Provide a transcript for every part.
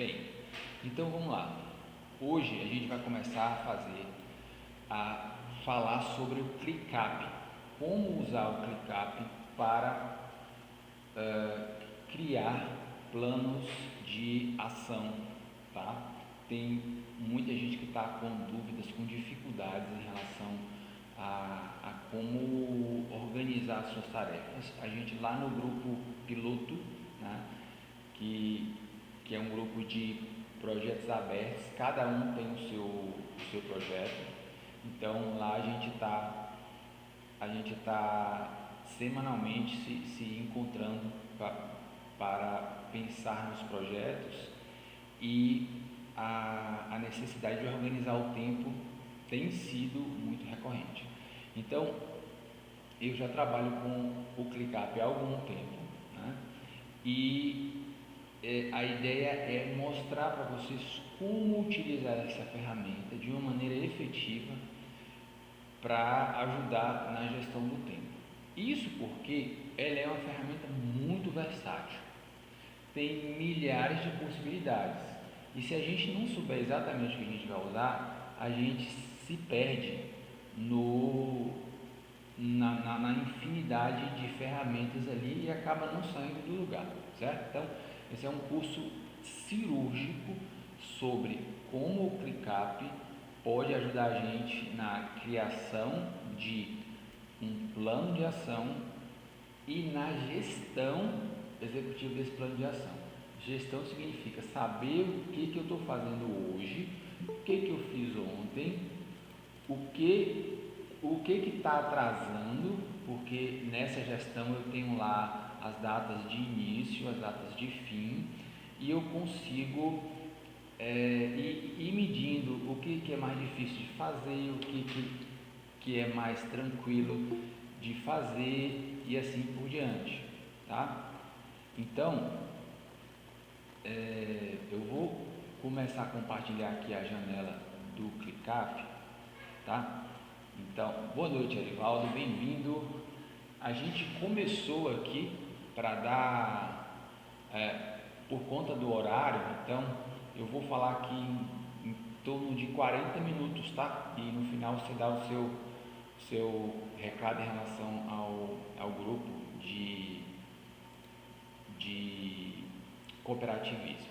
Bem, então vamos lá. Hoje a gente vai começar a falar sobre o ClickUp, como usar o ClickUp para criar planos de ação, tá? Tem muita gente que está com dúvidas, com dificuldades em relação a como organizar as suas tarefas. A gente lá no grupo piloto, né, que, que é um grupo de projetos abertos, cada um tem o seu projeto. Então lá a gente tá semanalmente se encontrando para pensar nos projetos, e a necessidade de organizar o tempo tem sido muito recorrente. Então, eu já trabalho com o ClickUp há algum tempo, né? E a ideia é mostrar para vocês como utilizar essa ferramenta de uma maneira efetiva para ajudar na gestão do tempo. Isso porque ela é uma ferramenta muito versátil, tem milhares de possibilidades, e se a gente não souber exatamente o que a gente vai usar, a gente se perde na infinidade de ferramentas ali e acaba não saindo do lugar, certo? Então, esse é um curso cirúrgico sobre como o ClickUp pode ajudar a gente na criação de um plano de ação e na gestão executiva desse plano de ação. Gestão significa saber o que eu estou fazendo hoje, o que eu fiz ontem, o que está atrasando, porque nessa gestão eu tenho lá as datas de início, as datas de fim, e eu consigo ir medindo o que é mais difícil de fazer, o que é mais tranquilo de fazer e assim por diante, tá? Então, eu vou começar a compartilhar aqui a janela do ClickUp, tá? Então, boa noite, Arivaldo, bem-vindo. A gente começou aqui para dar, por conta do horário, então eu vou falar aqui em torno de 40 minutos, tá? E no final você dá o seu recado em relação ao grupo de cooperativismo.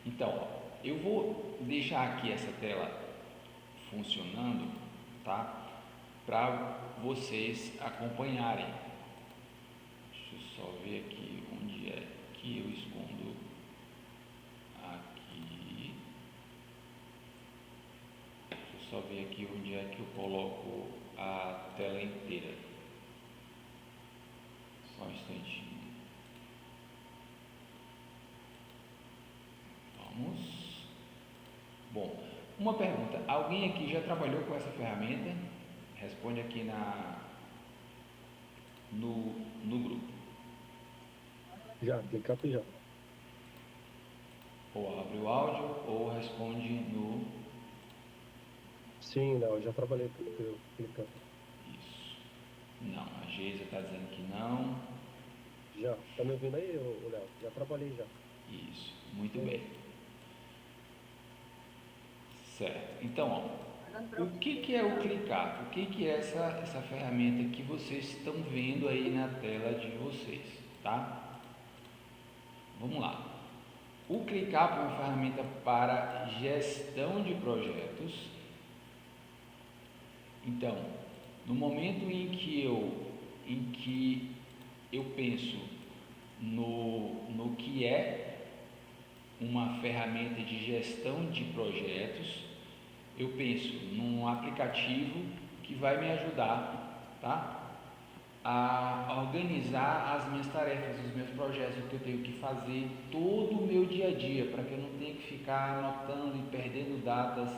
Então, ó, eu vou deixar aqui essa tela funcionando, tá? Para vocês acompanharem. Deixa eu só ver aqui onde é que eu escondo aqui. Deixa eu só ver aqui onde é que eu coloco a tela inteira. Só um instantinho. Vamos. Bom, uma pergunta. Alguém aqui já trabalhou com essa ferramenta? Responde aqui no grupo. Já, ClickUp já. Ou abre o áudio ou responde no. Sim, não, eu já trabalhei pelo ClickUp. Isso. Não, a Geisa está dizendo que não. Já. Tá me ouvindo aí, ô Léo? Já trabalhei já. Isso, muito bem. Certo. Então, ó, o que é o ClickUp? O que é essa ferramenta que vocês estão vendo aí na tela de vocês, tá? Vamos lá. O ClickUp é uma ferramenta para gestão de projetos. Então, no momento em que eu penso no que é uma ferramenta de gestão de projetos, eu penso num aplicativo que vai me ajudar, tá? A organizar as minhas tarefas, os meus projetos, o que eu tenho que fazer todo o meu dia a dia, para que eu não tenha que ficar anotando e perdendo datas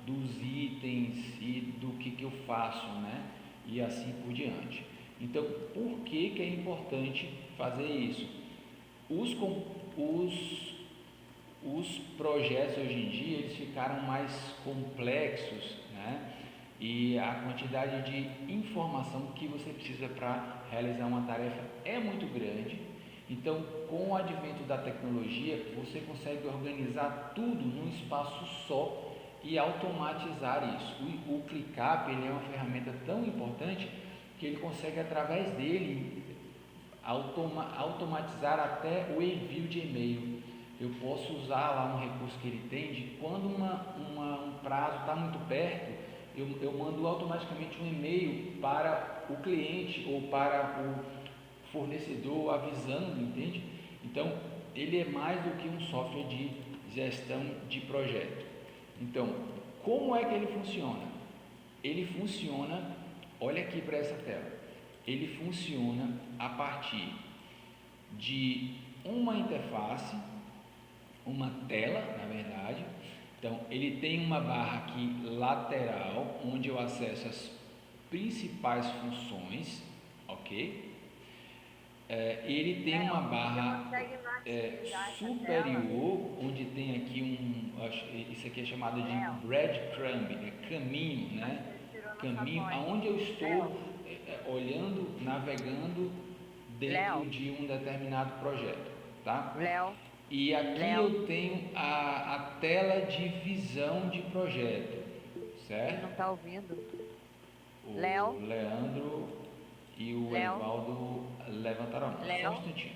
dos itens e do que eu faço, né? E assim por diante. Então, por que é importante fazer isso? Os projetos hoje em dia eles ficaram mais complexos, né? E a quantidade de informação que você precisa para realizar uma tarefa é muito grande. Então, com o advento da tecnologia, você consegue organizar tudo num espaço só e automatizar isso. O ClickUp, ele é uma ferramenta tão importante que ele consegue, através dele, automatizar até o envio de e-mail. Eu posso usar lá um recurso que ele tem de quando um prazo está muito perto, eu mando automaticamente um e-mail para o cliente ou para o fornecedor avisando, entende? Então, ele é mais do que um software de gestão de projeto. Então, como é que ele funciona? Ele funciona, olha aqui para essa tela, ele funciona a partir de uma interface, uma tela, na verdade. Então, ele tem uma barra aqui lateral, onde eu acesso as principais funções, ok? Ele tem uma barra superior, onde tem aqui isso aqui é chamado de breadcrumb, caminho, né? Caminho, aonde eu estou olhando, navegando dentro de um determinado projeto, tá? E aqui eu tenho a tela de visão de projeto, certo? Ele não está ouvindo. O Leandro e o Evaldo levantaram a mão. Só um instantinho.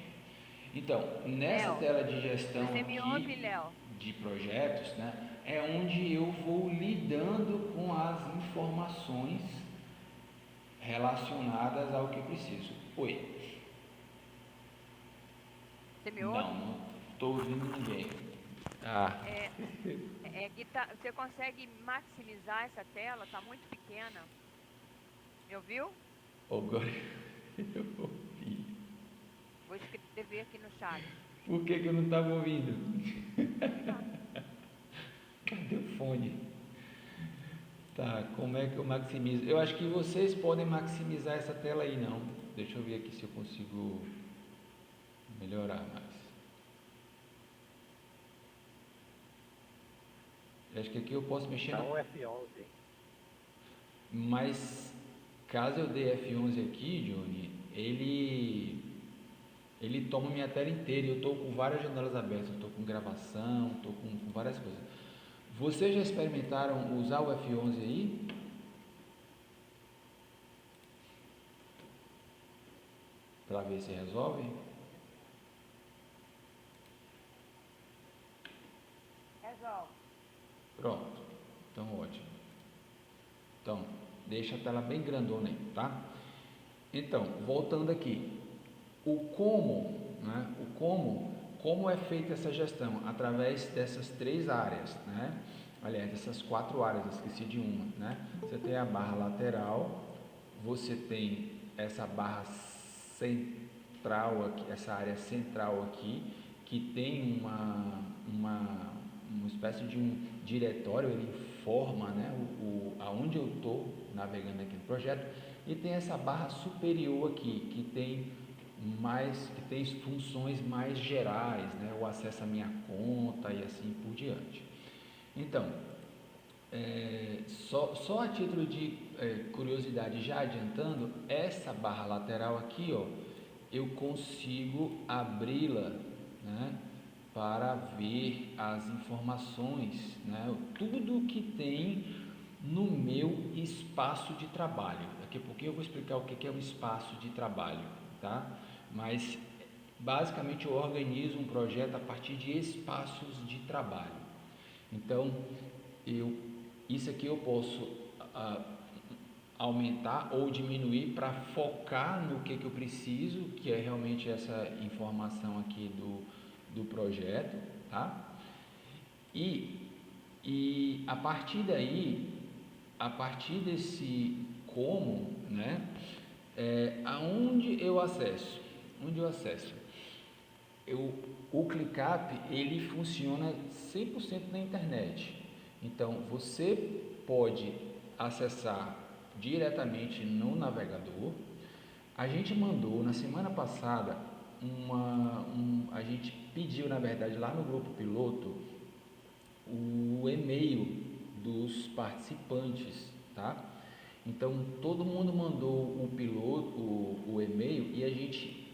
Então, nessa tela de gestão aqui de projetos, né, é onde eu vou lidando com as informações relacionadas ao que eu preciso. Oi. Você me ouve? Não estou ouvindo ninguém. Você consegue maximizar essa tela? Está muito pequena. Me ouviu? Agora eu ouvi. Vou escrever aqui no chat. Por que eu não estava ouvindo? Cadê o fone? Tá, como é que eu maximizo? Eu acho que vocês podem maximizar essa tela aí, não. Deixa eu ver aqui se eu consigo melhorar mais. Eu acho que aqui eu posso mexer no F11. Mas caso eu dê F11 aqui, Johnny, ele toma minha tela inteira. Eu estou com várias janelas abertas, eu estou com gravação, estou com várias coisas. Vocês já experimentaram usar o F11 aí? Para ver se resolve? Resolve. Pronto, então ótimo. Então, deixa a tela bem grandona aí, tá? Então, voltando aqui, o como, né? Como é feita essa gestão? Através dessas 3 áreas, né? Aliás, dessas 4 áreas, eu esqueci de uma, né? Você tem a barra lateral, você tem essa barra central aqui, essa área central aqui, que tem uma espécie de um diretório, ele informa, né, aonde eu estou navegando aqui no projeto, e tem essa barra superior aqui, que tem funções mais gerais, né, o acesso à minha conta e assim por diante. Então, só a título de curiosidade, já adiantando, essa barra lateral aqui, ó, eu consigo abri-la, né, para ver as informações, né, tudo que tem no meu espaço de trabalho. Daqui a pouquinho eu vou explicar o que é um espaço de trabalho, tá? Mas basicamente eu organizo um projeto a partir de espaços de trabalho. Então, isso aqui eu posso aumentar ou diminuir para focar no que eu preciso, que é realmente essa informação aqui do projeto, tá? E a partir daí, a partir desse como, né, aonde eu acesso? O ClickUp, ele funciona 100% na internet. Então, você pode acessar diretamente no navegador. A gente mandou na semana passada a gente pediu, na verdade, lá no grupo piloto, o e-mail dos participantes, tá? Então todo mundo mandou o piloto, o e-mail, e a gente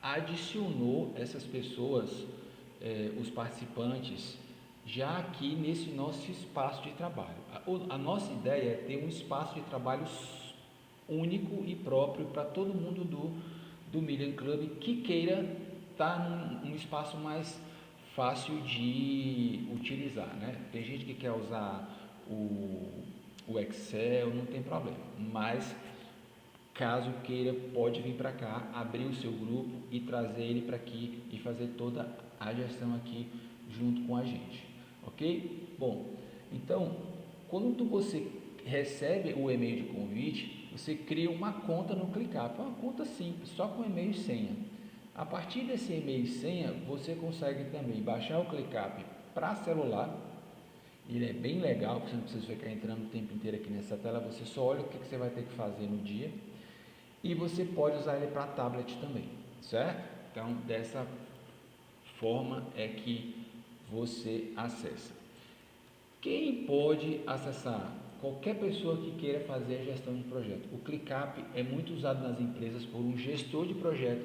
adicionou essas pessoas, os participantes, já aqui nesse nosso espaço de trabalho. A nossa ideia é ter um espaço de trabalho único e próprio para todo mundo do Million Club que queira estar num espaço mais fácil de utilizar, né? Tem gente que quer usar o Excel, não tem problema, mas caso queira, pode vir para cá, abrir o seu grupo e trazer ele para aqui e fazer toda a gestão aqui junto com a gente, ok? Bom, então, quando você recebe o e-mail de convite, você cria uma conta no ClickUp, uma conta simples, só com e-mail e senha. A partir desse e-mail e senha, você consegue também baixar o ClickUp para celular. Ele é bem legal, você não precisa ficar entrando o tempo inteiro aqui nessa tela, você só olha o que você vai ter que fazer no dia. E você pode usar ele para tablet também, certo? Então, dessa forma é que você acessa. Quem pode acessar? Qualquer pessoa que queira fazer a gestão de projeto. O ClickUp é muito usado nas empresas por um gestor de projeto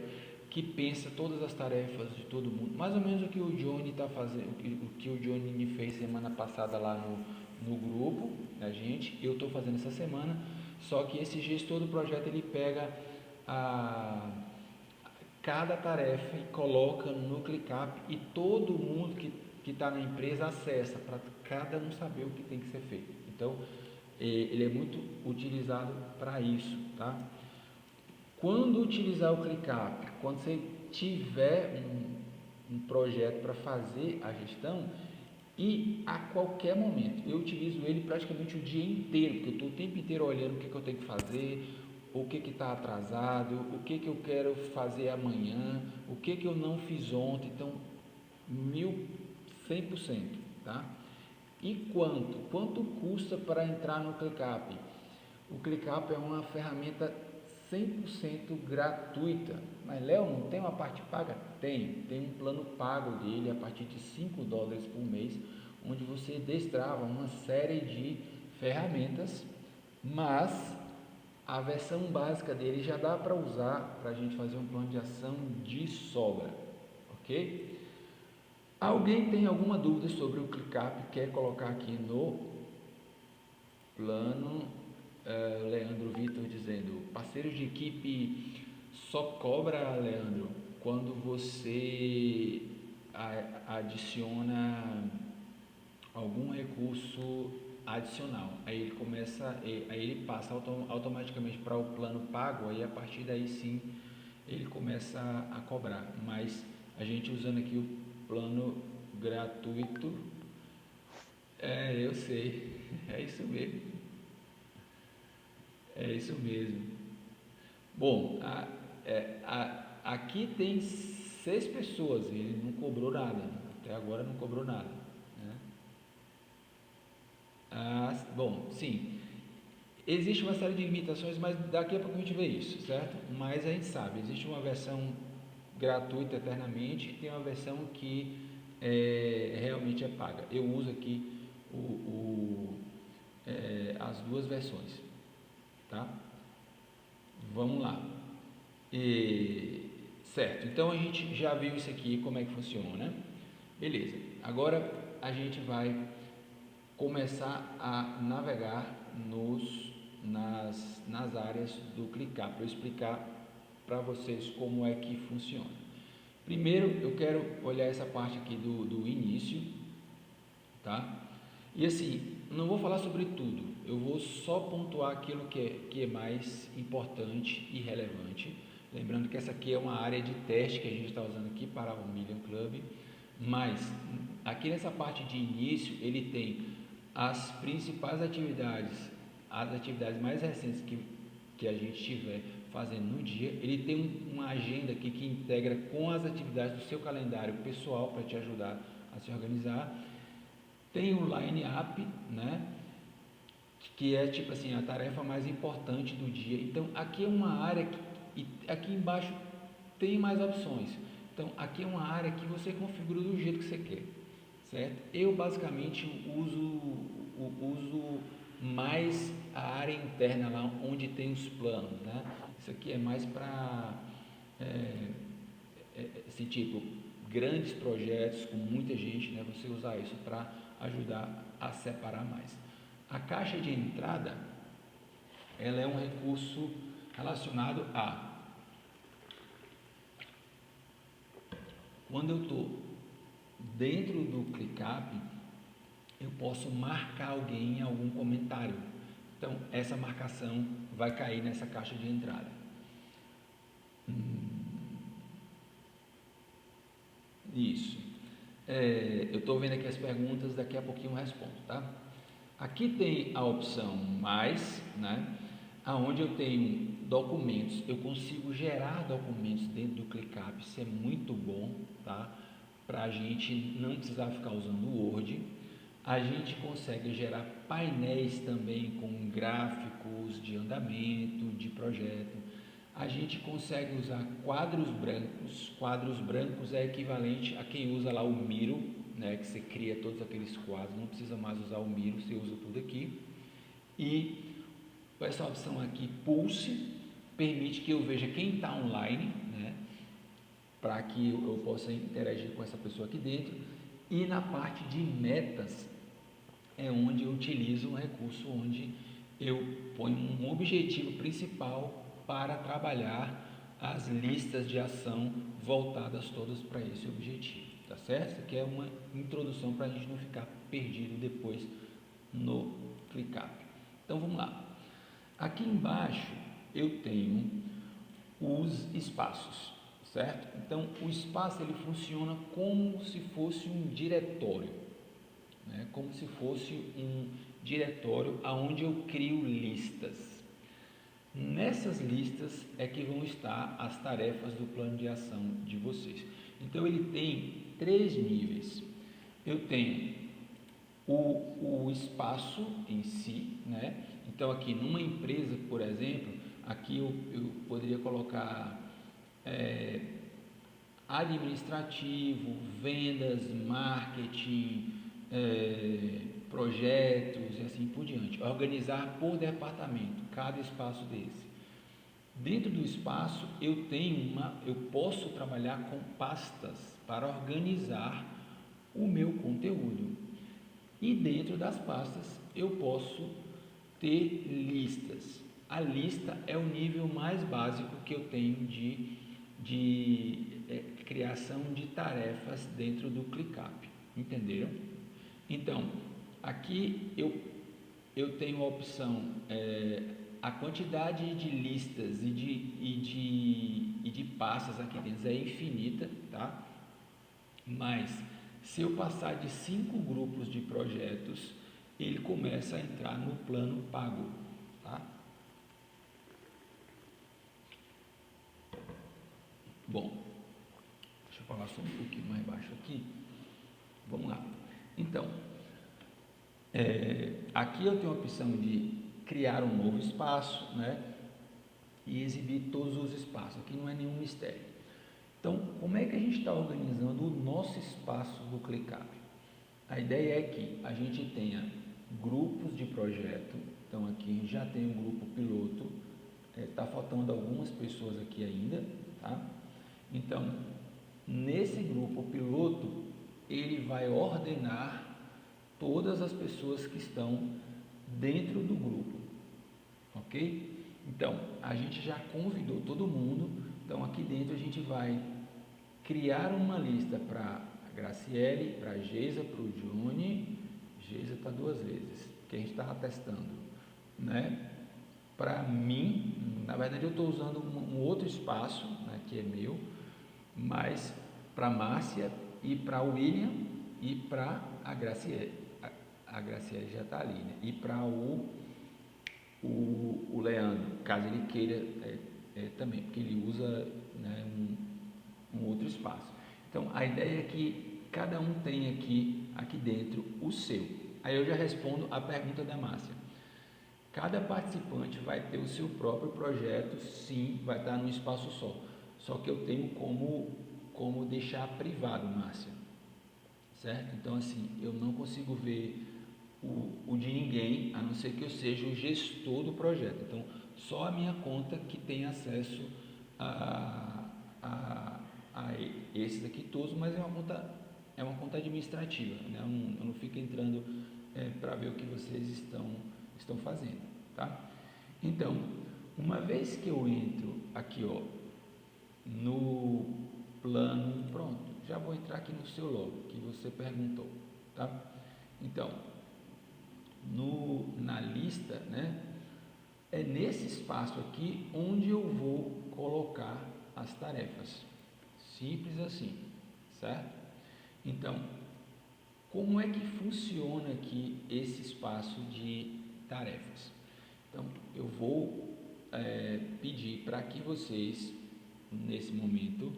que pensa todas as tarefas de todo mundo. Mais ou menos o que o Johnny está fazendo, o que o Johnny me fez semana passada lá no grupo da gente. Eu estou fazendo essa semana. Só que esse gestor do projeto ele pega cada tarefa e coloca no ClickUp e todo mundo que está na empresa acessa para cada um saber o que tem que ser feito. Então ele é muito utilizado para isso, tá? Quando utilizar o ClickUp, quando você tiver um projeto para fazer a gestão, e a qualquer momento, eu utilizo ele praticamente o dia inteiro, porque eu estou o tempo inteiro olhando o que eu tenho que fazer, o que está atrasado, o que eu quero fazer amanhã, o que eu não fiz ontem. Então, 100%, tá? E quanto custa para entrar no ClickUp? O ClickUp é uma ferramenta 100% gratuita. Mas, Léo, não tem uma parte paga? Tem um plano pago dele a partir de $5 por mês, onde você destrava uma série de ferramentas, mas a versão básica dele já dá para usar para a gente fazer um plano de ação de sobra, ok? Alguém tem alguma dúvida sobre o ClickUp? Quer colocar aqui no plano? Leandro Vitor dizendo, parceiros de equipe só cobra, Leandro, quando você adiciona algum recurso adicional. Aí ele passa automaticamente para o plano pago, aí a partir daí sim ele começa a cobrar. Mas a gente usando aqui o plano gratuito, eu sei, é isso mesmo. É isso mesmo. Bom, aqui tem 6 pessoas, ele não cobrou nada, até agora não cobrou nada, né? Bom, sim, existe uma série de limitações, mas daqui a pouco a gente vê isso, certo? Mas a gente sabe, existe uma versão gratuita eternamente e tem uma versão que realmente é paga. Eu uso aqui as duas versões. Tá? Vamos lá. Certo, então a gente já viu isso aqui, como é que funciona. Beleza, agora a gente vai começar a navegar nas áreas do ClickUp, para eu explicar para vocês como é que funciona. Primeiro eu quero olhar essa parte aqui do início, tá? E assim, não vou falar sobre tudo, eu vou só pontuar aquilo que é mais importante e relevante. Lembrando que essa aqui é uma área de teste que a gente está usando aqui para o Million Club, mas aqui nessa parte de início ele tem as principais atividades, as atividades mais recentes que a gente estiver fazendo no dia. Ele tem uma agenda aqui que integra com as atividades do seu calendário pessoal para te ajudar a se organizar. Tem o line-up, né? Que é tipo assim, a tarefa mais importante do dia. Então aqui é uma área que aqui embaixo tem mais opções. Então aqui é uma área que você configura do jeito que você quer, certo? Eu basicamente uso mais a área interna lá onde tem os planos, né? Isso aqui é mais para esse tipo, grandes projetos com muita gente, né, você usar isso para ajudar a separar mais. A caixa de entrada, ela é um recurso relacionado a quando eu estou dentro do ClickUp, eu posso marcar alguém em algum comentário. Então, essa marcação vai cair nessa caixa de entrada. Isso. Eu estou vendo aqui as perguntas, daqui a pouquinho eu respondo, tá? Aqui tem a opção mais, né? Aonde eu tenho documentos, eu consigo gerar documentos dentro do ClickUp, isso é muito bom, tá? Para a gente não precisar ficar usando o Word. A gente consegue gerar painéis também com gráficos de andamento, de projeto. A gente consegue usar quadros brancos. Quadros brancos é equivalente a quem usa lá o Miro, né? Que você cria todos aqueles quadros, não precisa mais usar o Miro, você usa tudo aqui. E essa opção aqui, Pulse, permite que eu veja quem está online, né? Para que eu possa interagir com essa pessoa aqui dentro. E na parte de metas é onde eu utilizo um recurso onde eu ponho um objetivo principal para trabalhar as listas de ação voltadas todas para esse objetivo, tá certo? Isso aqui é uma introdução para a gente não ficar perdido depois no ClickUp. Então vamos lá. Aqui embaixo eu tenho os espaços, certo? Então o espaço ele funciona como se fosse um diretório, né? Como se fosse um diretório onde eu crio listas. Nessas listas é que vão estar as tarefas do plano de ação de vocês. Então ele tem 3 níveis. Eu tenho o espaço em si, né? Então aqui numa empresa, por exemplo, aqui eu poderia colocar administrativo, vendas, marketing, projetos e assim por diante. Organizar por departamento cada espaço desse. Dentro do espaço eu posso trabalhar com pastas para organizar o meu conteúdo. E dentro das pastas eu posso ter listas. A lista é o nível mais básico que eu tenho de criação de tarefas dentro do ClickUp. Entenderam? Então, aqui eu tenho a opção, a quantidade de listas e de pastas aqui dentro é infinita, tá? Mas se eu passar de 5 grupos de projetos, ele começa a entrar no plano pago, tá? Bom, deixa eu falar só um pouquinho mais baixo aqui. Vamos lá. Então, aqui eu tenho a opção de criar um novo espaço, né? E exibir todos os espaços. Aqui não é nenhum mistério. Então, como é que a gente está organizando o nosso espaço do ClickUp? A ideia é que a gente tenha grupos de projeto. Então, aqui a gente já tem um grupo piloto. Está faltando algumas pessoas aqui ainda, tá? Então, nesse grupo piloto, ele vai ordenar todas as pessoas que estão dentro do grupo, ok? Então, a gente já convidou todo mundo, então aqui dentro a gente vai criar uma lista para a Graciele, para a Geisa, para o Johnny, Geisa está 2 vezes, que a gente estava testando, né? Para mim, na verdade eu estou usando um outro espaço, né, que é meu, mas para a Márcia e para o William e para a Graciele. A Graciele já está ali, né? E para o Leandro, caso ele queira também, porque ele usa, né, um outro espaço. Então a ideia é que cada um tem aqui dentro o seu. Aí eu já respondo a pergunta da Márcia. Cada participante vai ter o seu próprio projeto, sim, vai estar num espaço só. Só que eu tenho como deixar privado, Márcia. Certo? Então assim, eu não consigo ver o de ninguém, a não ser que eu seja o gestor do projeto. Então, só a minha conta que tem acesso a esses aqui todos, mas é uma conta administrativa, né? Eu não fico entrando para ver o que vocês estão fazendo, tá? Então, uma vez que eu entro aqui, ó, no plano, pronto, já vou entrar aqui no seu logo que você perguntou, tá? Então, na lista, né? É nesse espaço aqui onde eu vou colocar as tarefas. Simples assim, certo? Então, como é que funciona aqui esse espaço de tarefas? Então, eu vou pedir para que vocês, nesse momento,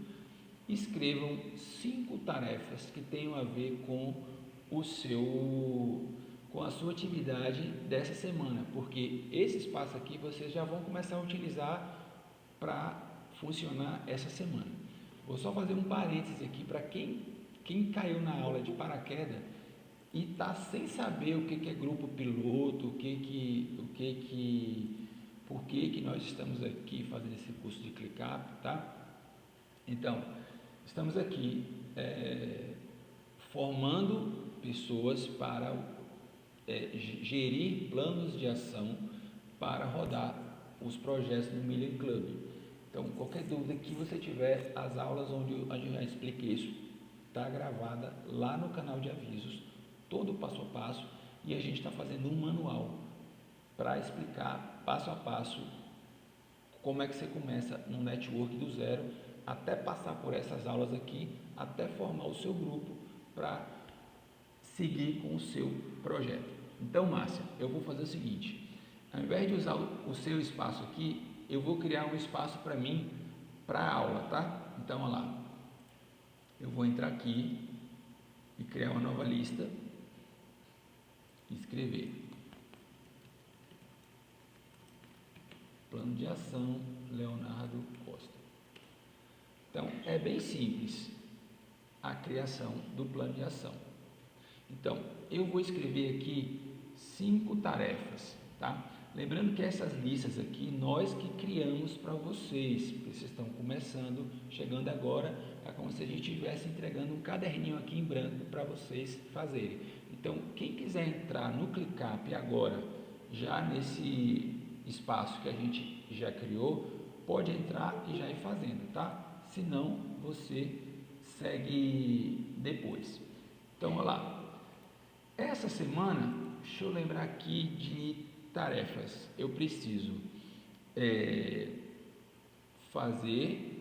escrevam 5 tarefas que tenham a ver com a sua atividade dessa semana, porque esse espaço aqui vocês já vão começar a utilizar para funcionar essa semana. Vou só fazer um parênteses aqui para quem caiu na aula de paraquedas e está sem saber o que é grupo piloto, por que nós estamos aqui fazendo esse curso de ClickUp, tá? Então, estamos aqui formando pessoas para gerir planos de ação para rodar os projetos do Million Club. Então, qualquer dúvida que você tiver, as aulas onde eu já expliquei isso, está gravada lá no canal de avisos, todo passo a passo, e a gente está fazendo um manual para explicar passo a passo como é que você começa um network do zero, até passar por essas aulas aqui, até formar o seu grupo para seguir com o seu projeto. Então, Márcia, eu vou fazer o seguinte, ao invés de usar o seu espaço aqui, eu vou criar um espaço para mim, para a aula, tá? Então, olha lá, eu vou entrar aqui e criar uma nova lista, escrever plano de ação Leonardo Costa. Então, é bem simples a criação do plano de ação. Então, eu vou escrever aqui 5 tarefas, tá? Lembrando que essas listas aqui, nós que criamos para vocês, porque vocês estão começando, chegando agora, é como se a gente estivesse entregando um caderninho aqui em branco para vocês fazerem. Então, quem quiser entrar no ClickUp agora, já nesse espaço que a gente já criou, pode entrar e já ir fazendo, tá? Se não, você segue depois. Então, olha lá. Essa semana, deixa eu lembrar aqui de tarefas. Eu preciso fazer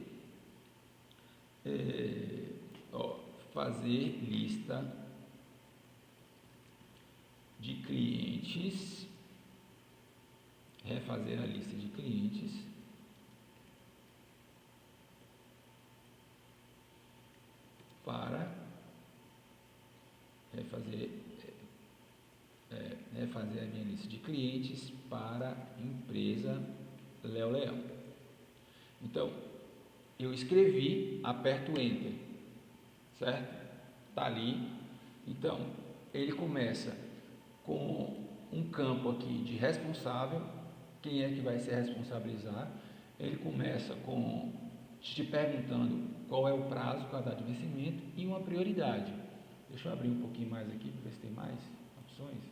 lista de clientes, refazer a lista de clientes, para refazer a minha lista de clientes para a empresa Léo Leão. Então, eu escrevi, aperto Enter, certo? Está ali. Então, ele começa com um campo aqui de responsável, quem é que vai se responsabilizar. Ele começa com te perguntando qual é o prazo, qual é a data de vencimento e uma prioridade. Deixa eu abrir um pouquinho mais aqui para ver se tem mais opções.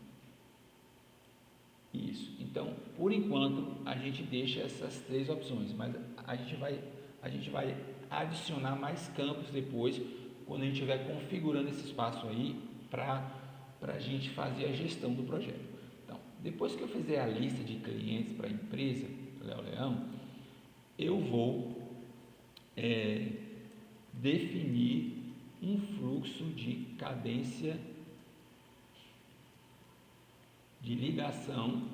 Isso. Então, por enquanto, a gente deixa essas 3 opções, mas a gente vai adicionar mais campos depois, quando a gente estiver configurando esse espaço aí para a gente fazer a gestão do projeto. Então, depois que eu fizer a lista de clientes para a empresa Léo Leão, eu vou definir um fluxo de cadência de ligação,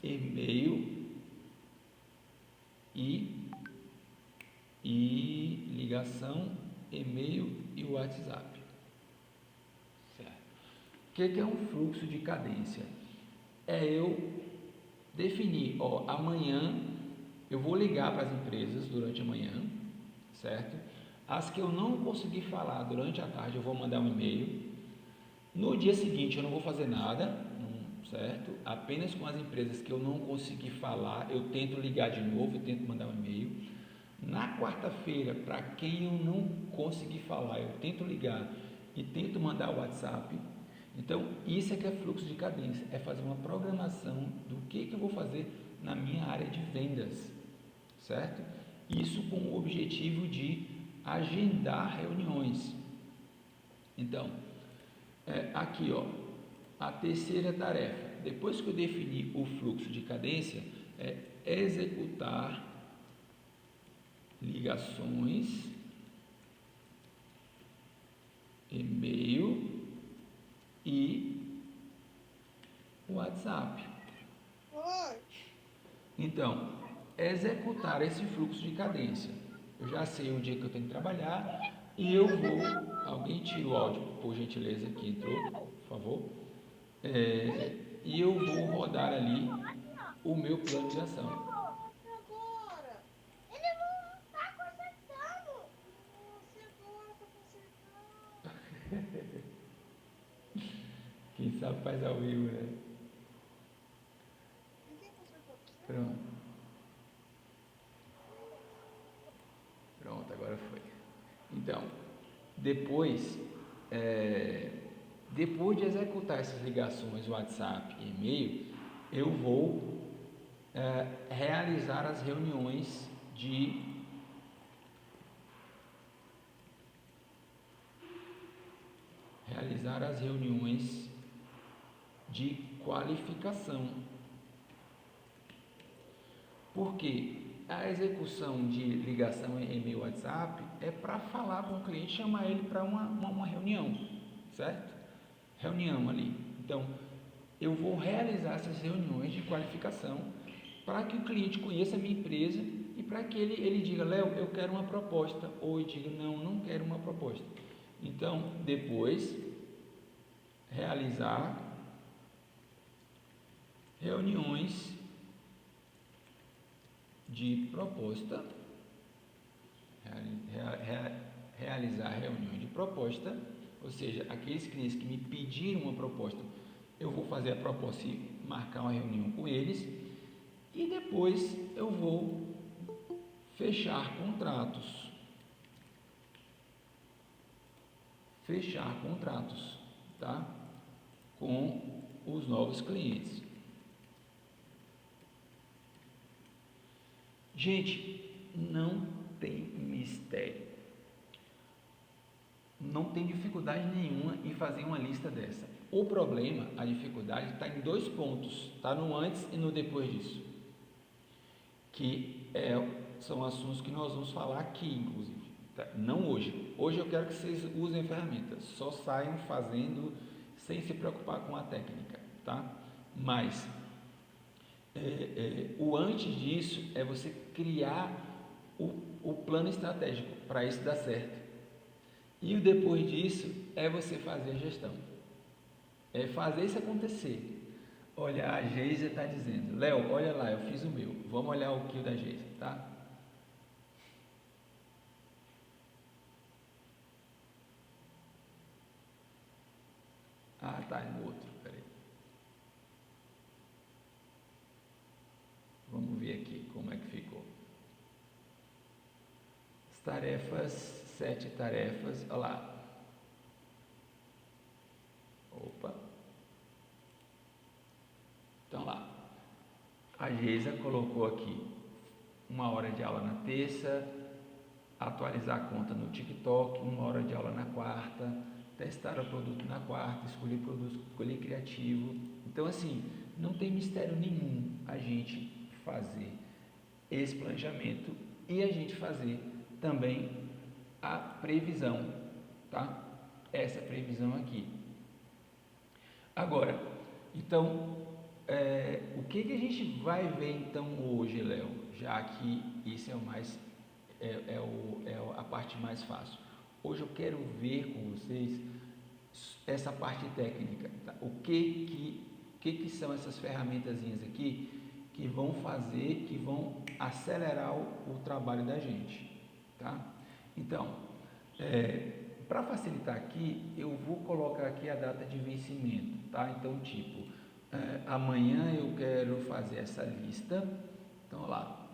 e-mail e ligação, e-mail e WhatsApp. Certo? O que é um fluxo de cadência? É eu definir, amanhã eu vou ligar para as empresas durante a manhã, certo? As que eu não conseguir falar durante a tarde, eu vou mandar um e-mail. No dia seguinte eu não vou fazer nada, certo? Apenas com as empresas que eu não consegui falar, eu tento ligar de novo, eu tento mandar um e-mail. Na quarta-feira, para quem eu não conseguir falar, eu tento ligar e tento mandar o WhatsApp. Então, isso é que é fluxo de cadência, é fazer uma programação do que eu vou fazer na minha área de vendas, certo? Isso com o objetivo de agendar reuniões. Então, aqui, ó, a terceira tarefa, depois que eu definir o fluxo de cadência, é executar ligações, e-mail e WhatsApp. Então, executar esse fluxo de cadência. Eu já sei o dia que eu tenho que trabalhar e eu vou. Alguém tira o áudio, por gentileza, que entrou, por favor. E eu vou rodar ali o meu plano de ação. Quem sabe faz ao vivo, né? Pronto. Pronto, agora foi. Então, depois de executar essas ligações, WhatsApp e e-mail, eu vou realizar as reuniões de qualificação. Porque a execução de ligação em e-mail, WhatsApp é para falar com o cliente, chamar ele para uma reunião, certo? Reunião ali. Então, eu vou realizar essas reuniões de qualificação para que o cliente conheça a minha empresa e para que ele diga, Léo, eu quero uma proposta, ou ele diga, não quero uma proposta. Então, depois, realizar reuniões de proposta, realizar reuniões de proposta, ou seja, aqueles clientes que me pediram uma proposta, eu vou fazer a proposta e marcar uma reunião com eles, e depois eu vou fechar contratos, tá? Com os novos clientes. Gente, não tem mistério, não tem dificuldade nenhuma em fazer uma lista dessa. O problema, a dificuldade está em 2 pontos, está no antes e no depois disso, que são assuntos que nós vamos falar aqui, inclusive, tá? Não hoje. Hoje eu quero que vocês usem ferramentas, só saiam fazendo sem se preocupar com a técnica, tá? Mas o antes disso é você criar o plano estratégico para isso dar certo. E o depois disso é você fazer a gestão. É fazer isso acontecer. Olha, a Geisa está dizendo, Léo, olha lá, eu fiz o meu. Vamos olhar o que o da Geisa, tá? Ah, tá, é no outro, peraí. Vamos ver aqui como é que ficou. As tarefas, 7 tarefas, olha lá. Opa. Então lá, a Geisa colocou aqui 1 hora de aula na terça, atualizar a conta no TikTok, 1 hora de aula na quarta, testar o produto na quarta, escolher produto, escolher criativo. Então assim, não tem mistério nenhum a gente fazer esse planejamento e a gente fazer também a previsão, tá? Essa previsão aqui. Agora, então, o que a gente vai ver então hoje, Léo? Já que isso é a parte mais fácil. Hoje eu quero ver com vocês essa parte técnica, tá? O que são essas ferramentazinhas aqui que vão fazer, que vão acelerar o trabalho da gente, tá? Então, para facilitar aqui, eu vou colocar aqui a data de vencimento, tá? Então, tipo, amanhã eu quero fazer essa lista, então lá,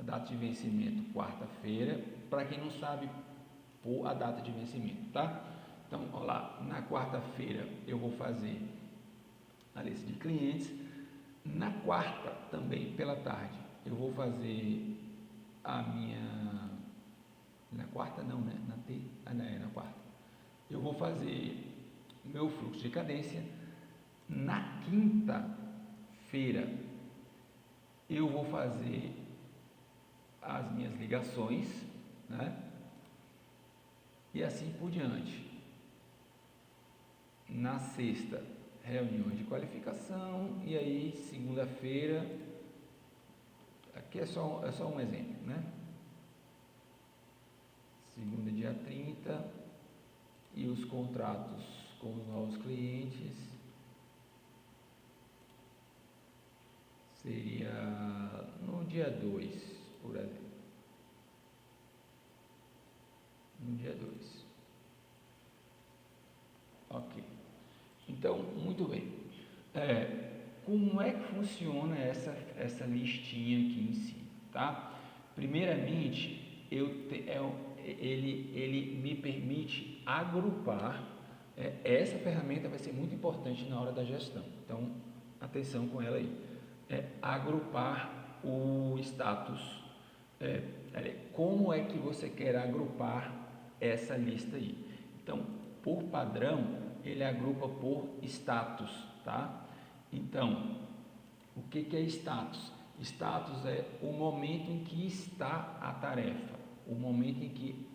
a data de vencimento quarta-feira, para quem não sabe pôr a data de vencimento, tá? Então, olha lá, na quarta-feira eu vou fazer a lista de clientes. Na quarta, também pela tarde, eu vou fazer a minha... Na quarta não, né? Na quarta. Eu vou fazer meu fluxo de cadência. Na quinta-feira, eu vou fazer as minhas ligações, né? E assim por diante. Na sexta, reuniões de qualificação, e aí segunda-feira, aqui é só um exemplo, né? Segunda, dia 30, e os contratos com os novos clientes seria no dia 2, por exemplo. No dia 2. Ok. Então, muito bem. Como é que funciona essa listinha aqui em si, tá? Primeiramente, ele me permite agrupar. Essa ferramenta vai ser muito importante na hora da gestão. Então, atenção com ela aí. Agrupar o status. Como é que você quer agrupar essa lista aí? Então, por padrão, ele agrupa por status, tá? Então, o que é status? Status é o momento em que está a tarefa, o momento em que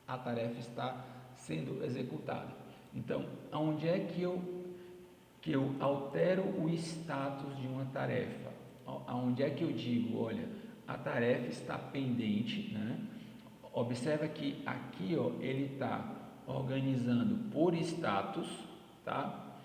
a tarefa está sendo executada. Então, onde é que eu altero o status de uma tarefa? Onde é que eu digo, olha, a tarefa está pendente, né? Observa que aqui, ó, ele está organizando por status, tá?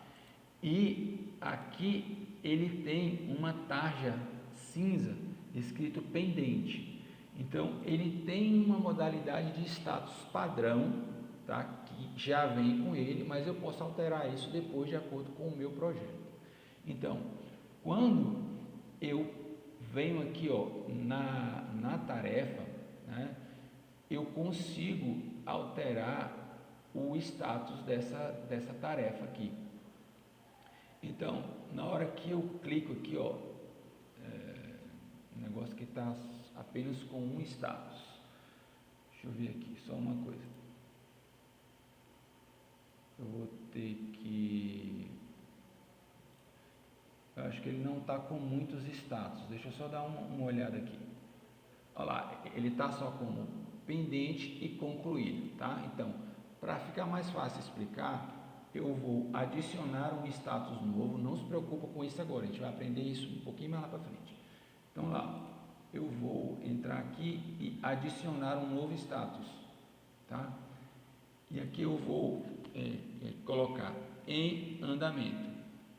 E aqui ele tem uma tarja cinza escrito pendente. Então ele tem uma modalidade de status padrão, tá? Que já vem com ele, mas eu posso alterar isso depois de acordo com o meu projeto. Então, quando eu venho aqui, ó, na tarefa, né? Eu consigo alterar o status dessa tarefa aqui. Então, na hora que eu clico aqui, ó, um negócio que está apenas com um status. Deixa eu ver aqui, só uma coisa. Eu vou ter que... Eu acho que ele não está com muitos status. Deixa eu só dar uma olhada aqui. Olha lá, ele está só como pendente e concluído, tá? Então, para ficar mais fácil explicar, eu vou adicionar um status novo. Não se preocupa com isso agora, a gente vai aprender isso um pouquinho mais lá para frente. Então lá, eu vou entrar aqui e adicionar um novo status, tá? E aqui eu vou colocar em andamento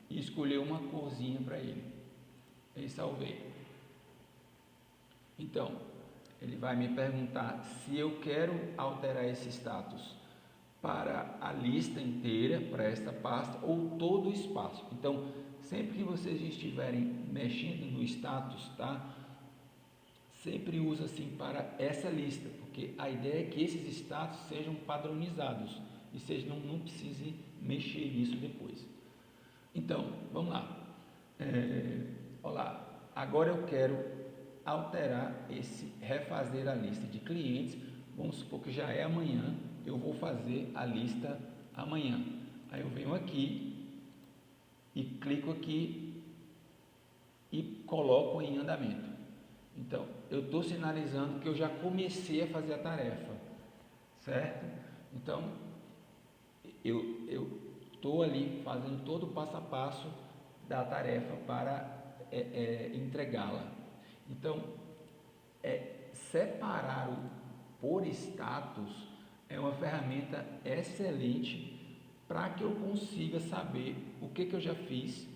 e escolher uma corzinha para ele. E salvei. Então, ele vai me perguntar se eu quero alterar esse status para a lista inteira, para esta pasta, ou todo o espaço. Então, sempre que vocês estiverem mexendo no status, tá? Sempre usa assim para essa lista, porque a ideia é que esses status sejam padronizados e vocês não precisem mexer nisso depois. Então, vamos lá. Olá, agora eu quero alterar refazer a lista de clientes. Vamos supor que já é amanhã, eu vou fazer a lista amanhã. Aí eu venho aqui e clico aqui e coloco em andamento. Então, eu estou sinalizando que eu já comecei a fazer a tarefa, certo? Então, eu estou ali fazendo todo o passo a passo da tarefa para entregá-la. Então, separar o por status é uma ferramenta excelente para que eu consiga saber o que eu já fiz,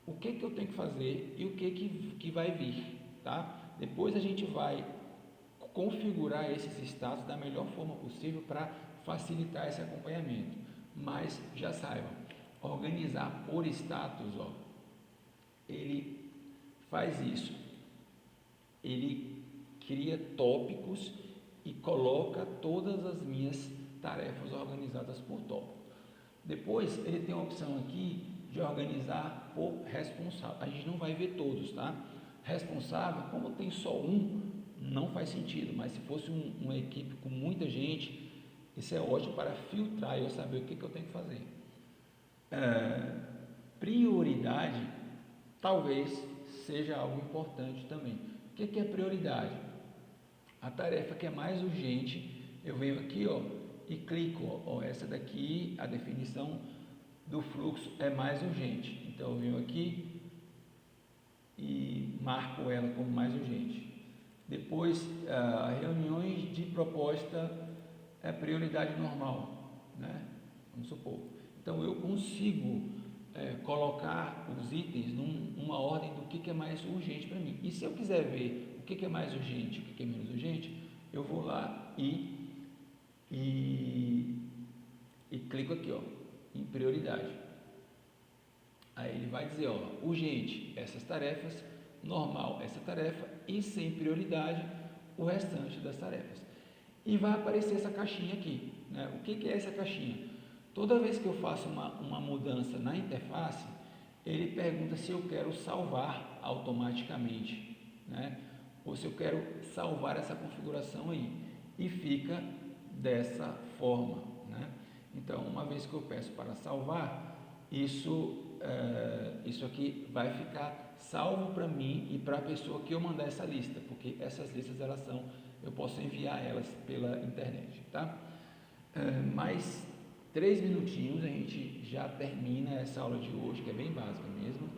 o que eu tenho que fazer e o que vai vir, tá? Depois a gente vai configurar esses status da melhor forma possível para facilitar esse acompanhamento. Mas já saibam, organizar por status, ó, ele faz isso. Ele cria tópicos e coloca todas as minhas tarefas organizadas por tópico. Depois ele tem a opção aqui de organizar por responsável. A gente não vai ver todos, tá? Responsável, como tem só um, não faz sentido, mas se fosse uma equipe com muita gente, isso é ótimo para filtrar e eu saber o que eu tenho que fazer. Prioridade talvez seja algo importante também. O que é prioridade? A tarefa que é mais urgente, eu venho aqui, ó, e clico, ó, essa daqui, a definição do fluxo é mais urgente. Então eu venho aqui e marco ela como mais urgente. Depois, reuniões de proposta é prioridade normal, né? Vamos supor. Então eu consigo colocar os itens numa ordem do que é mais urgente para mim. E se eu quiser ver o que é mais urgente, o que é menos urgente, eu vou lá e clico aqui, ó, em prioridade. Aí ele vai dizer, ó, urgente essas tarefas, normal essa tarefa e sem prioridade o restante das tarefas. E vai aparecer essa caixinha aqui, né? O que é essa caixinha? Toda vez que eu faço uma mudança na interface, ele pergunta se eu quero salvar automaticamente, né? Ou se eu quero salvar essa configuração aí. E fica dessa forma, né? Então, uma vez que eu peço para salvar, isso aqui vai ficar salvo para mim e para a pessoa que eu mandar essa lista, porque essas listas eu posso enviar elas pela internet, tá? Mais 3 minutinhos a gente já termina essa aula de hoje, que é bem básica mesmo.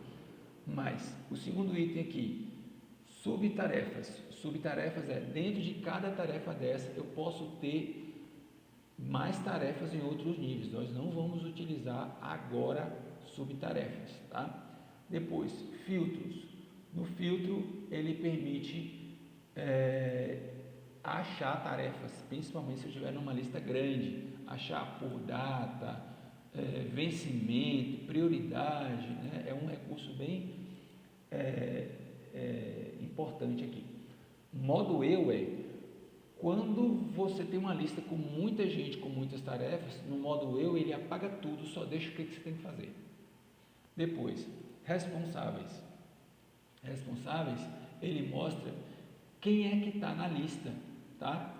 Mas o segundo item aqui, subtarefas. Subtarefas dentro de cada tarefa dessa eu posso ter mais tarefas em outros níveis. Nós não vamos utilizar agora subtarefas, tá? Depois, filtros. No filtro ele permite achar tarefas, principalmente se eu estiver numa lista grande, achar por data, vencimento, prioridade, né? É um recurso bem importante aqui. Modo quando você tem uma lista com muita gente, com muitas tarefas, no modo ele apaga tudo, só deixa o que você tem que fazer. Depois, responsáveis. Responsáveis, ele mostra quem é que está na lista, tá?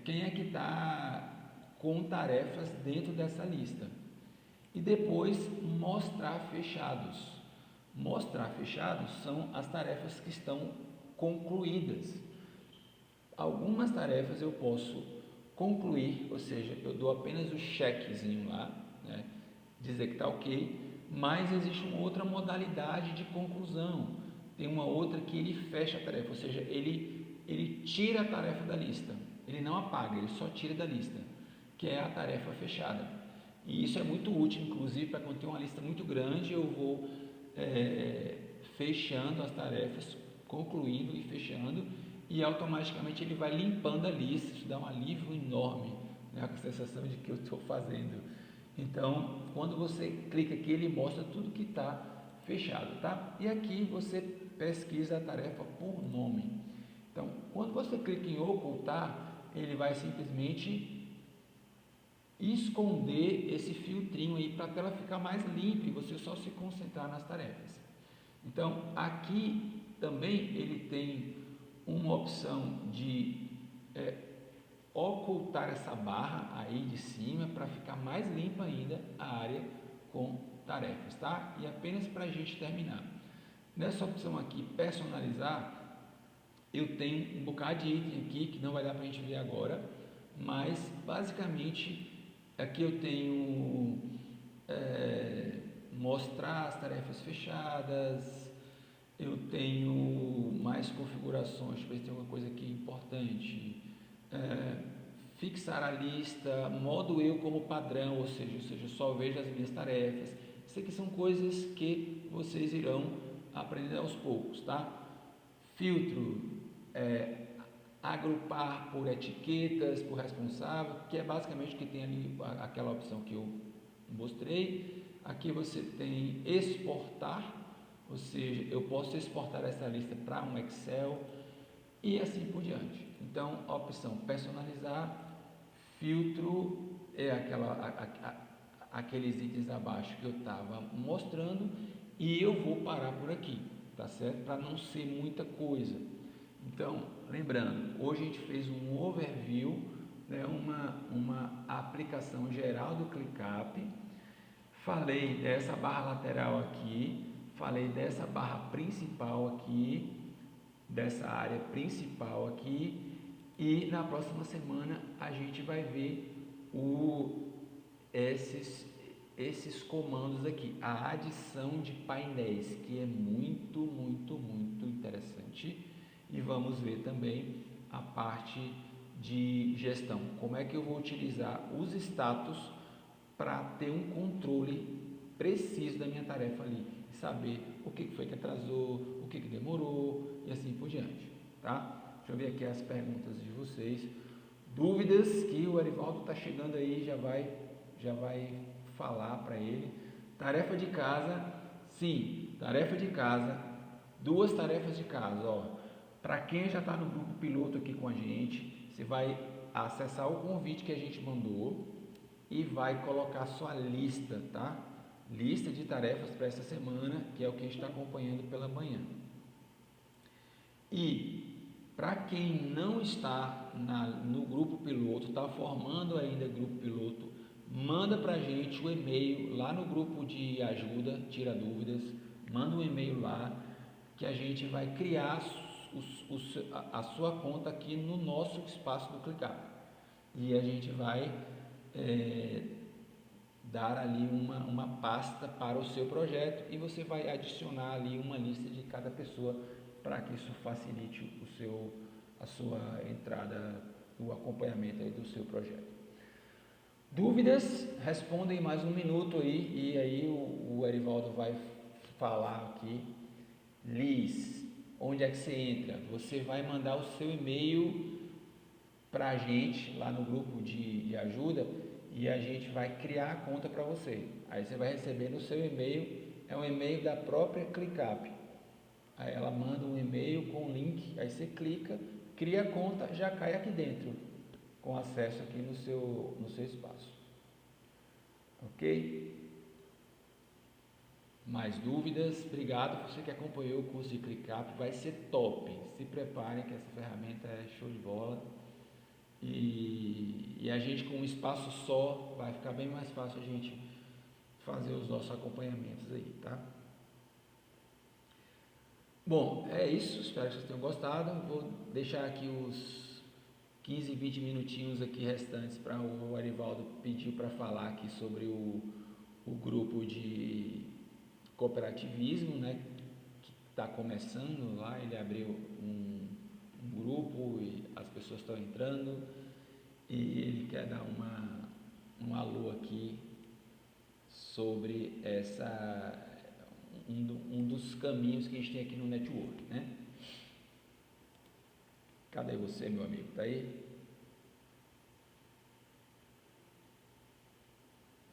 Quem é que está com tarefas dentro dessa lista. E depois, mostrar fechados. Mostrar fechados são as tarefas que estão concluídas. Algumas tarefas eu posso concluir, ou seja, eu dou apenas o checkzinho lá, né? Dizer que está ok, mas existe uma outra modalidade de conclusão. Tem uma outra que ele fecha a tarefa, ou seja, ele tira a tarefa da lista. Ele não apaga, ele só tira da lista, que é a tarefa fechada. E isso é muito útil, inclusive, para quando tem uma lista muito grande, eu vou fechando as tarefas, concluindo e fechando, e automaticamente ele vai limpando a lista. Isso dá um alívio enorme, né? Com a sensação de que eu estou fazendo. Então, quando você clica aqui, ele mostra tudo que está fechado, tá? E aqui você pesquisa a tarefa por nome. Então, quando você clica em ocultar, ele vai simplesmente esconder esse filtrinho aí para a tela ficar mais limpa e você só se concentrar nas tarefas. Então, aqui também ele tem uma opção de ocultar essa barra aí de cima para ficar mais limpa ainda a área com tarefas, tá? E apenas para a gente terminar. Nessa opção aqui, personalizar, eu tenho um bocado de item aqui que não vai dar para a gente ver agora, mas basicamente aqui eu tenho mostrar as tarefas fechadas, eu tenho mais configurações, deixa eu ver se tem alguma coisa aqui importante, fixar a lista, modo como padrão, ou seja, só vejo as minhas tarefas. Isso aqui são coisas que vocês irão aprender aos poucos, tá? Filtro, agrupar por etiquetas, por responsável, que é basicamente o que tem ali, aquela opção que eu mostrei. Aqui você tem exportar, ou seja, eu posso exportar essa lista para um Excel. e assim por diante. Então, a opção personalizar, filtro é aqueles itens abaixo que eu estava mostrando, e eu vou parar por aqui, tá certo? Para não ser muita coisa. Então, lembrando, hoje a gente fez um overview, né, uma aplicação geral do ClickUp. Falei dessa barra lateral aqui, falei dessa barra principal aqui, dessa área principal aqui, e na próxima semana a gente vai ver esses comandos aqui, a adição de painéis, que é muito interessante, e vamos ver também a parte de gestão, como é que eu vou utilizar os status para ter um controle preciso da minha tarefa ali, saber o que foi que atrasou, o que demorou e assim por diante, tá? Deixa eu ver aqui as perguntas de vocês, dúvidas que o Erivaldo está chegando aí, já vai falar para ele. Tarefa de casa, sim, tarefa de casa, 2 tarefas de casa, ó. Para quem já está no grupo piloto aqui com a gente, você vai acessar o convite que a gente mandou e vai colocar sua lista, tá? Lista de tarefas para essa semana, que é o que a gente está acompanhando pela manhã. E para quem não está no grupo piloto, está formando ainda grupo piloto, manda para a gente o e-mail lá no grupo de ajuda, tira dúvidas, manda um e-mail lá que a gente vai criar a sua conta aqui no nosso espaço do ClickUp. E a gente vai dar ali uma pasta para o seu projeto e você vai adicionar ali uma lista de cada pessoa para que isso facilite a sua entrada, o acompanhamento aí do seu projeto. Dúvidas? Respondem mais um minuto aí e aí o Erivaldo vai falar aqui. Liz, onde é que você entra? Você vai mandar o seu e-mail para a gente lá no grupo de ajuda e a gente vai criar a conta para você. Aí você vai receber no seu e-mail, é um e-mail da própria ClickUp. Aí ela manda um e-mail com o link, aí você clica, cria a conta, já cai aqui dentro, com acesso aqui no seu espaço. Ok? Mais dúvidas? Obrigado você que acompanhou o curso de ClickUp, vai ser top. Se preparem que essa ferramenta é show de bola. E a gente com um espaço só vai ficar bem mais fácil a gente fazer os nossos acompanhamentos aí, tá? Bom, é isso, espero que vocês tenham gostado. Vou deixar aqui os 15, 20 minutinhos aqui restantes para o Arivaldo pedir para falar aqui sobre o grupo de cooperativismo, né, que está começando lá, ele abriu um grupo e as pessoas estão entrando e ele quer dar um alô aqui sobre um dos caminhos que a gente tem aqui no network, né? Cadê você, meu amigo? Tá aí?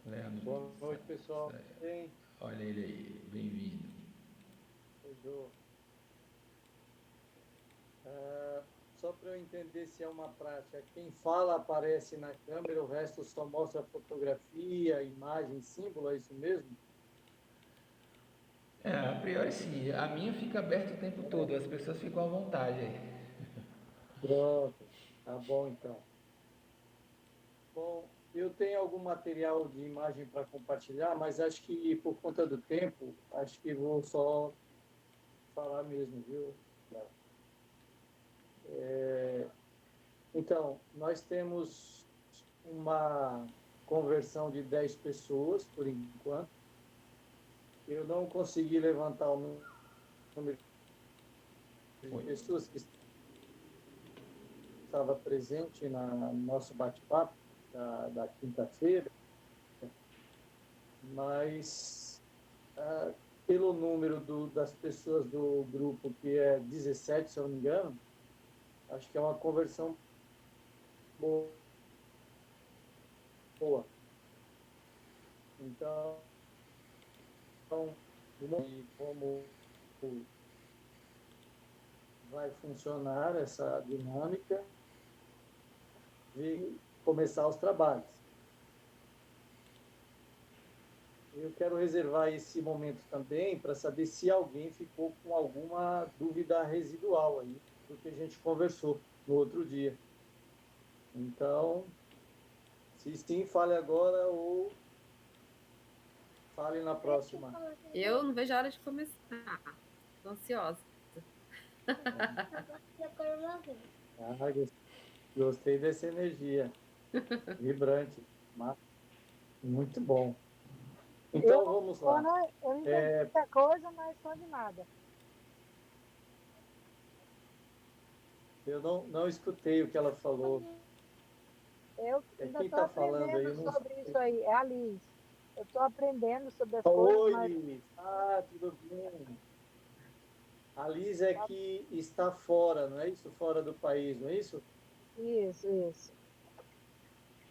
Leandro. Boa noite, pessoal. Bem? Olha ele aí, bem-vindo. Só para eu entender se é uma prática, quem fala aparece na câmera, o resto só mostra fotografia, imagem, símbolo, é isso mesmo? A priori sim, a minha fica aberta o tempo todo, as pessoas ficam à vontade aí. Pronto, tá bom então. Bom, eu tenho algum material de imagem para compartilhar, mas acho que por conta do tempo, acho que vou só falar mesmo, viu? Então, nós temos uma conversão de 10 pessoas, por enquanto. Eu não consegui levantar o número de pessoas que estava presente no nosso bate-papo da quinta-feira, mas pelo número das pessoas do grupo, que é 17, se eu não me engano, acho que é uma conversão boa. Então, como vai funcionar essa dinâmica de começar os trabalhos. Eu quero reservar esse momento também para saber se alguém ficou com alguma dúvida residual aí, do que a gente conversou no outro dia. Então, se sim, fale agora ou fale na próxima. Eu não vejo a hora de começar. Tô ansiosa. Ah, gostei dessa energia. Vibrante. Muito bom. Então, vamos lá. Eu não entendi muita coisa, mas só de nada. Eu não escutei o que ela falou. Eu ainda Quem estou está falando aí? aprendendo Eu não sobre sei. isso aí. É a Liz. Eu estou aprendendo sobre as coisas, mas Oi! Ah, tudo bem. A Liz é que está fora, não é isso? Fora do país, não é isso? isso.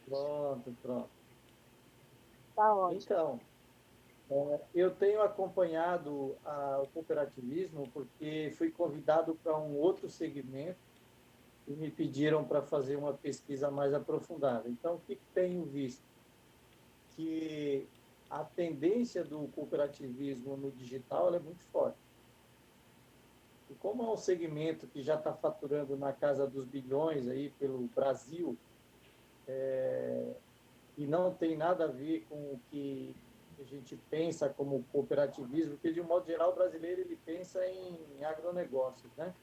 Pronto. Tá ótimo. Então, eu tenho acompanhado o cooperativismo porque fui convidado para um outro segmento e me pediram para fazer uma pesquisa mais aprofundada. Então, o que tenho visto? Que a tendência do cooperativismo no digital ela é muito forte. E como é um segmento que já está faturando na casa dos bilhões aí pelo Brasil, e não tem nada a ver com o que a gente pensa como cooperativismo, porque, de um modo geral, o brasileiro ele pensa em agronegócios, né?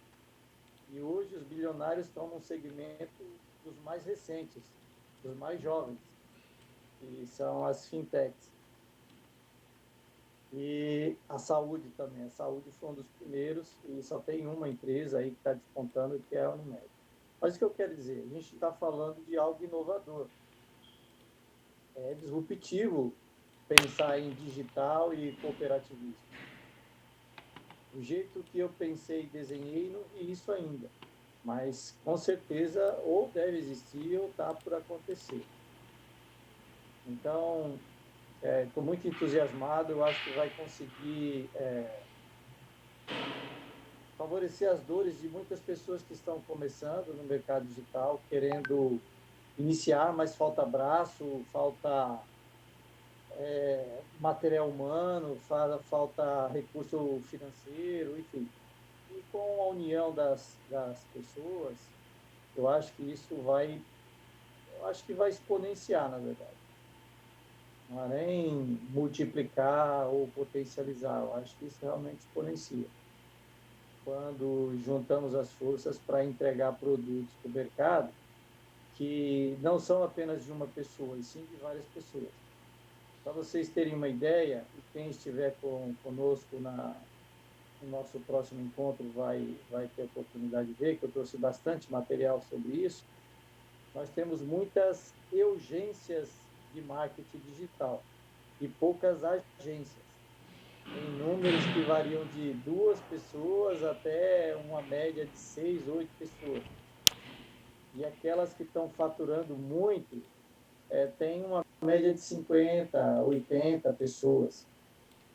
E hoje os bilionários estão num segmento dos mais recentes, dos mais jovens, que são as fintechs. E a saúde também. A saúde foi um dos primeiros, e só tem uma empresa aí que está despontando, que é a Unimed. Mas o que eu quero dizer? A gente está falando de algo inovador. É disruptivo pensar em digital e cooperativismo. Do jeito que eu pensei e desenhei, não vi isso ainda. Mas, com certeza, ou deve existir ou está por acontecer. Então, estou muito entusiasmado. Eu acho que vai conseguir favorecer as dores de muitas pessoas que estão começando no mercado digital, querendo iniciar, mas falta braço, falta material humano, falta recurso financeiro, enfim. E com a união das pessoas, eu acho que isso vai exponenciar, na verdade. Não é nem multiplicar ou potencializar, eu acho que isso realmente exponencia. Quando juntamos as forças para entregar produtos para o mercado que não são apenas de uma pessoa, e sim de várias pessoas. Para vocês terem uma ideia, e quem estiver conosco no nosso próximo encontro vai ter a oportunidade de ver, que eu trouxe bastante material sobre isso, nós temos muitas urgências de marketing digital e poucas agências, em números que variam de 2 pessoas até uma média de 6, 8 pessoas. E aquelas que estão faturando muito, tem uma média de 50, 80 pessoas,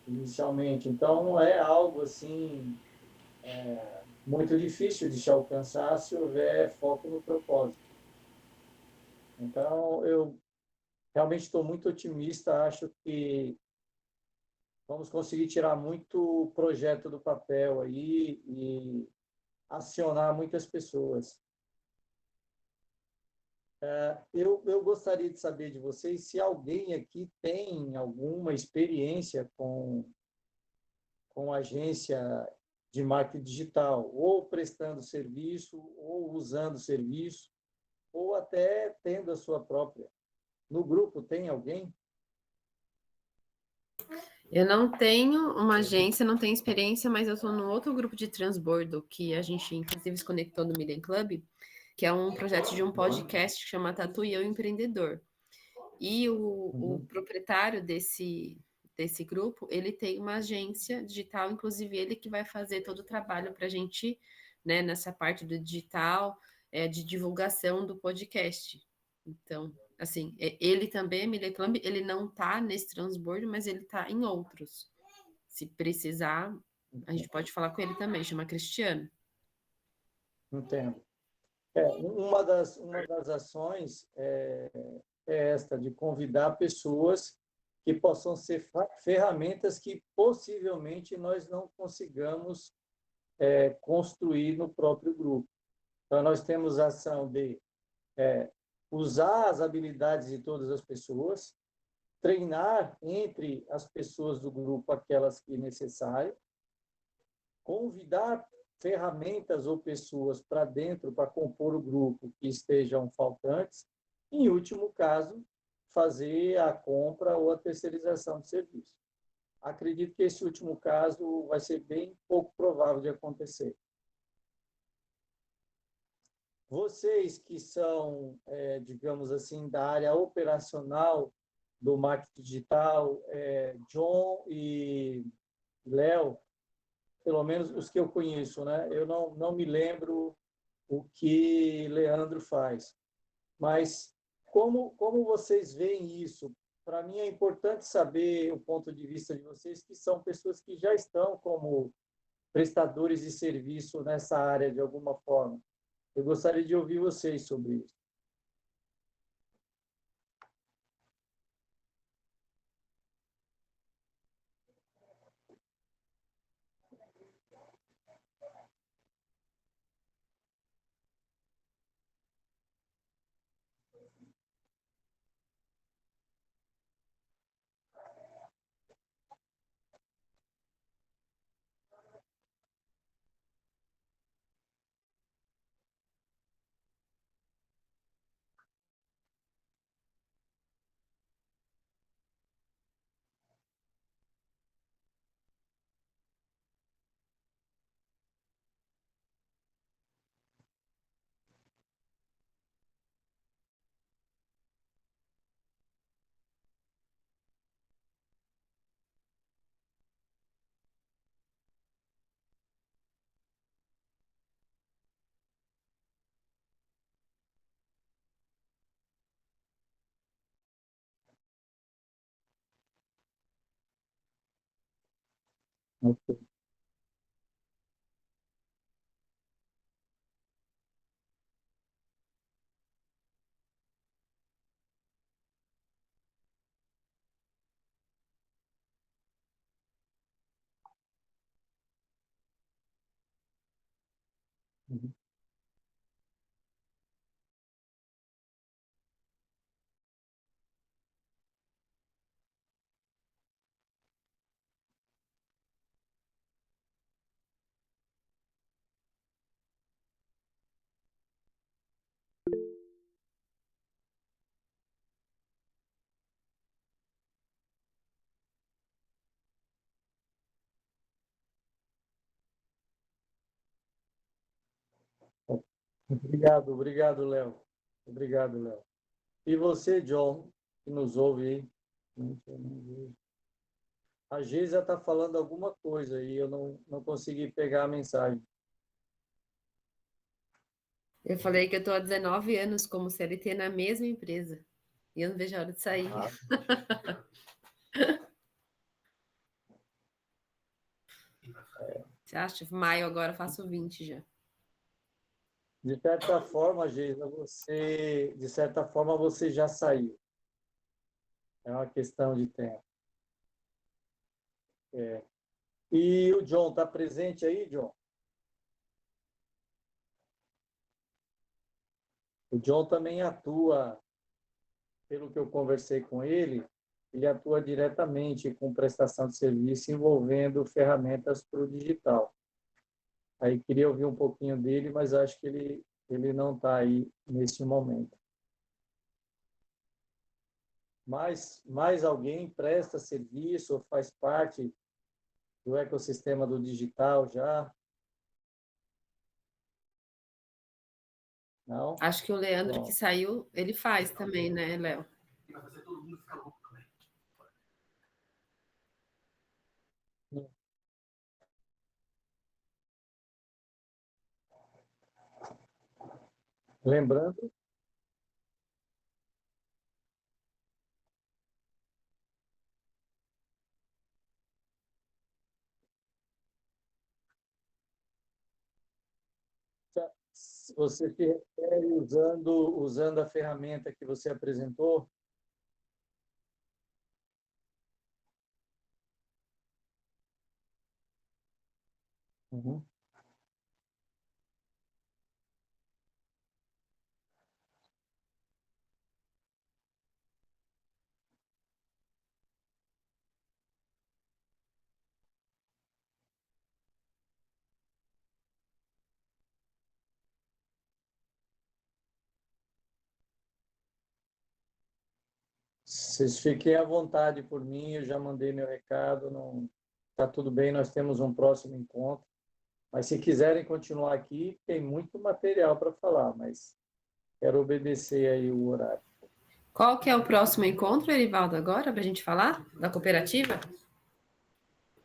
inicialmente. Então, não é algo assim muito difícil de se alcançar se houver foco no propósito. Então, eu realmente estou muito otimista, acho que vamos conseguir tirar muito projeto do papel aí e acionar muitas pessoas. Eu gostaria de saber de vocês se alguém aqui tem alguma experiência com agência de marketing digital, ou prestando serviço, ou usando serviço, ou até tendo a sua própria. No grupo tem alguém? Eu não tenho uma agência, não tenho experiência, mas eu estou no outro grupo de transbordo que a gente, inclusive, se conectou no Million Club, que é um projeto de um podcast que chama Tatu e Eu Empreendedor. E o proprietário desse grupo, ele tem uma agência digital, inclusive ele que vai fazer todo o trabalho para a gente, né, nessa parte do digital, de divulgação do podcast. Então, assim, ele também, Million Club, ele não está nesse transbordo, mas ele está em outros. Se precisar, a gente pode falar com ele também, chama Cristiano. Entendo. Uma das ações é esta, de convidar pessoas que possam ser ferramentas que possivelmente nós não consigamos construir no próprio grupo. Então, nós temos a ação de usar as habilidades de todas as pessoas, treinar entre as pessoas do grupo aquelas que necessário, convidar ferramentas ou pessoas para dentro para compor o grupo que estejam faltantes, e, em último caso, fazer a compra ou a terceirização de serviço. Acredito que esse último caso vai ser bem pouco provável de acontecer. Vocês que são, digamos assim, da área operacional do marketing digital, John e Léo, pelo menos os que eu conheço, né? Eu não me lembro o que Leandro faz, mas como vocês veem isso? Para mim é importante saber o ponto de vista de vocês, que são pessoas que já estão como prestadores de serviço nessa área de alguma forma. Eu gostaria de ouvir vocês sobre isso. Obrigado, Léo. Obrigado, Léo. E você, John, que nos ouve aí? A Geisa está falando alguma coisa e eu não consegui pegar a mensagem. Eu falei que eu estou há 19 anos como CLT na mesma empresa. E eu não vejo a hora de sair. Você acha? Maio agora eu faço 20 já. De certa forma, Geisa, de certa forma, você já saiu. É uma questão de tempo. E o John está presente aí, John? O John também atua, pelo que eu conversei com ele atua diretamente com prestação de serviço envolvendo ferramentas para o digital. Aí queria ouvir um pouquinho dele, mas acho que ele não está aí neste momento. Mais alguém presta serviço ou faz parte do ecossistema do digital já? Não? Acho que o Leandro Bom. que saiu, ele faz também, né, Léo? Lembrando, Você se refere usando a ferramenta que você apresentou? Uhum. Vocês fiquem à vontade por mim, eu já mandei meu recado, não está tudo bem, nós temos um próximo encontro. Mas se quiserem continuar aqui, tem muito material para falar, mas quero obedecer aí o horário. Qual que é o próximo encontro, Erivaldo, agora, para a gente falar? Da cooperativa?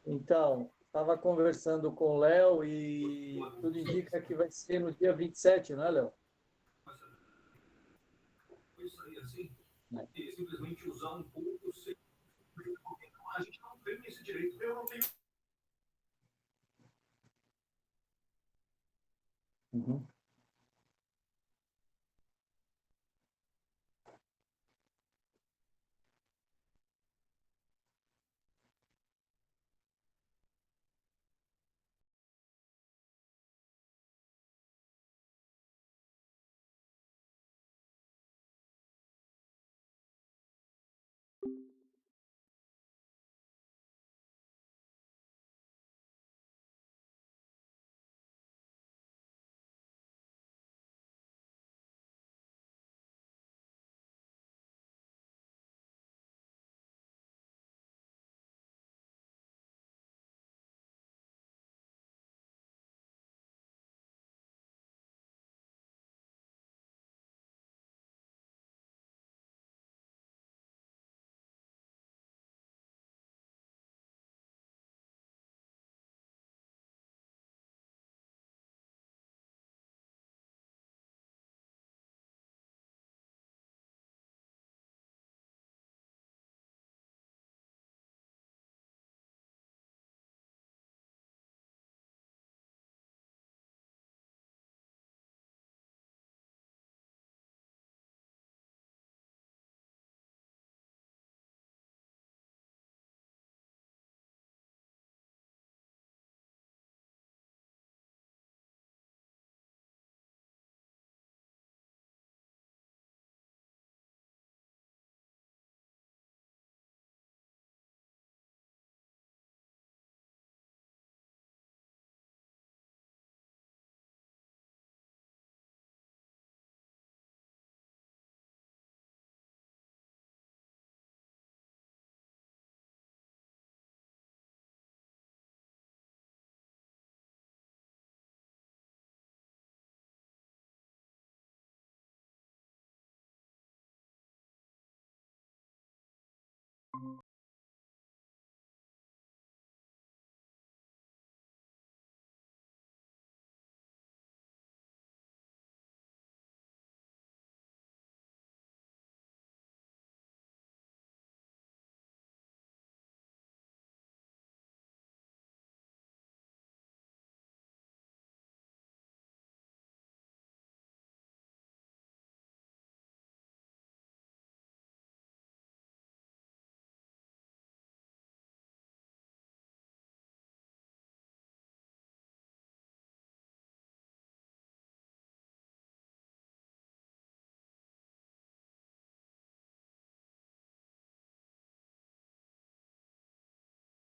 Então, estava conversando com o Léo e tudo indica que vai ser no dia 27, não é, Léo?